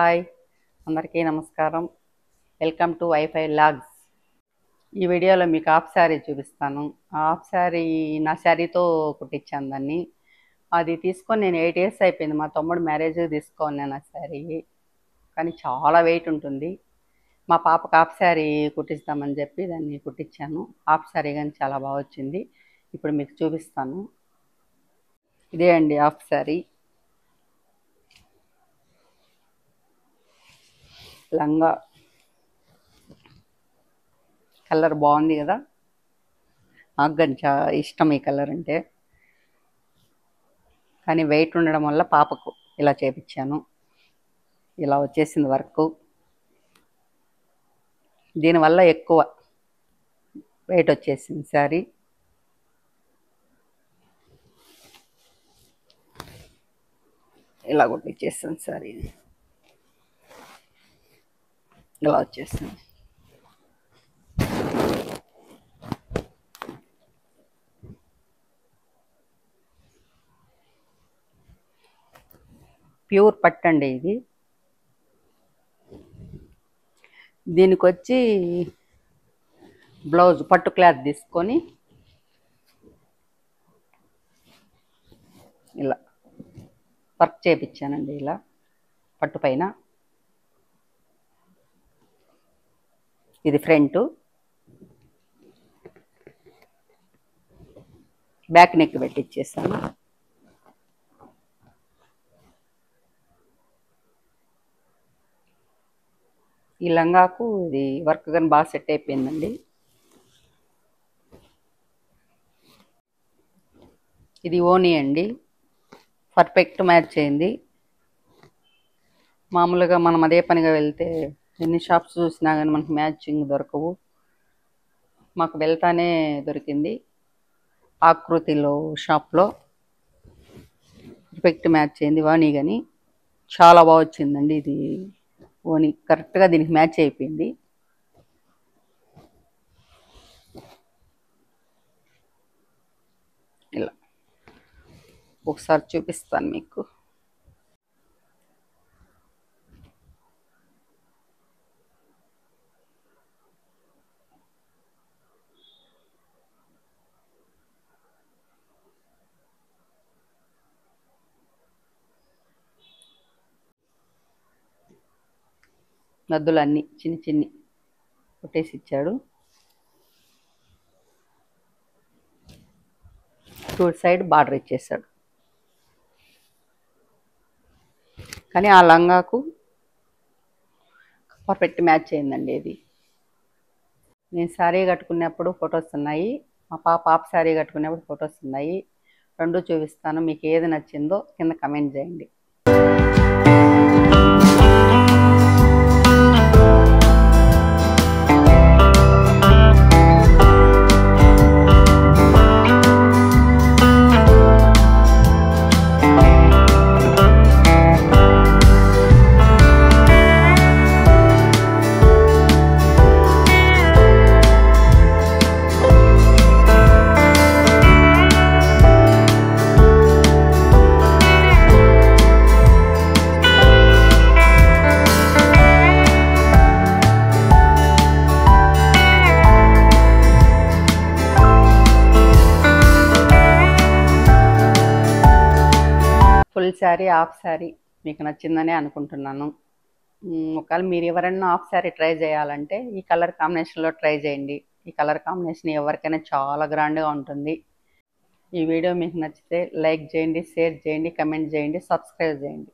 Hi అందరికీ నమస్కారం. Welcome to wifi logs. ఈ వీడియోలో మీకు హాఫ్ శారీ చూపిస్తాను. ఆ హాఫ్ శారీ నా శారీతో కుట్టించాను దాన్ని. అది తీసుకొని నేను 8 years అయిపోయింది. మా తమ్ముడు మ్యారేజ్కి తీసుకోను నేను ఆ శారీ. కానీ చాలా వెయిట్ ఉంటుంది. మా పాపకు హాఫ్ శారీ కుట్టిస్తామని చెప్పి దాన్ని కుట్టించాను. హాఫ్ శారీ కానీ చాలా బాగా వచ్చింది. ఇప్పుడు మీకు చూపిస్తాను. ఇదే అండి హాఫ్ శారీ. లంగా కలర్ బాగుంది కదా, నాకు కానీ చాలా ఇష్టం ఈ కలర్ అంటే. కానీ వెయిట్ ఉండడం వల్ల పాపకు ఇలా చేపించాను. ఇలా వచ్చేసింది వర్క్. దీనివల్ల ఎక్కువ వెయిట్ వచ్చేసింది శారీ. ఇలా కొట్టించేస్తాను శారీ. ఇలా వచ్చేసింది. ప్యూర్ పట్టు అండి ఇది. దీనికి వచ్చి బ్లౌజ్ పట్టు క్లాత్ తీసుకొని ఇలా వర్క్ చేయించానండి. ఇలా పట్టు పైన ఇది ఫ్రంట్, బ్యాక్ నెక్ పెట్టించేసాను. ఈ లంగాకు ఇది వర్క్ కానీ బాగా సెట్ అయిపోయిందండి. ఇది ఓనీ అండి, పర్ఫెక్ట్ మ్యాచ్ అయింది. మామూలుగా మనం అదే పనిగా వెళ్తే ఎన్ని షాప్స్ చూసినా కానీ మనకు మ్యాచింగ్ దొరకవు. మాకు వెళ్తానే దొరికింది ఆకృతిలో షాప్లో. పర్ఫెక్ట్ మ్యాచ్ అయింది ఓనీ కానీ చాలా బాగా వచ్చిందండి. ఇది ఓనీ కరెక్ట్గా దీనికి మ్యాచ్ అయిపోయింది. ఇలా ఒకసారి చూపిస్తాను మీకు. నద్దులు అన్నీ చిన్ని చిన్ని కొట్టేసి ఇచ్చాడు. 2 సైడ్ బార్డర్ ఇచ్చేసాడు. కానీ ఆ లంగాకు పర్ఫెక్ట్ మ్యాచ్ అయిందండి ఇది. నేను శారీ కట్టుకున్నప్పుడు ఫొటోస్ ఉన్నాయి, మా పాప హాఫ్ శారీ కట్టుకునేప్పుడు ఫొటోస్ ఉన్నాయి. రెండు చూపిస్తాను. మీకు ఏది నచ్చిందో కింద కమెంట్ చేయండి. ఫుల్ శారీ హాఫ్ శారీ మీకు నచ్చిందని అనుకుంటున్నాను. ఒకవేళ మీరు ఎవరైనా హాఫ్ శారీ ట్రై చేయాలంటే ఈ కలర్ కాంబినేషన్లో ట్రై చేయండి. ఈ కలర్ కాంబినేషన్ ఎవరికైనా చాలా గ్రాండ్గా ఉంటుంది. ఈ వీడియో మీకు నచ్చితే లైక్ చేయండి, షేర్ చేయండి, కమెంట్ చేయండి, సబ్స్క్రైబ్ చేయండి.